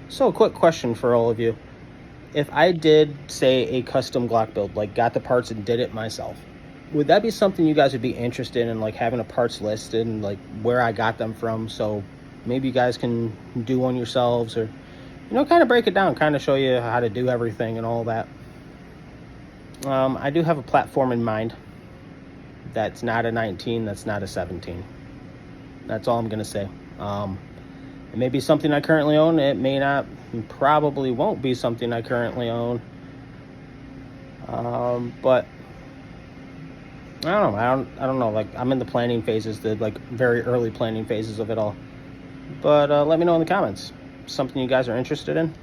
So, a quick question for all of you. If I did, say, a custom Glock build, like got the parts and did it myself, would that be something you guys would be interested in, like having a parts list and like where I got them from? So maybe you guys can do one yourselves, or, kind of break it down, kind of show you how to do everything and all that. I do have a platform in mind that's not a 19, that's not a 17. That's all I'm going to say. It may be something I currently own. It may not, probably won't be something I currently own. But I don't know. I don't know. Like, I'm in the planning phases, the like very early planning phases of it all. But let me know in the comments. Something you guys are interested in?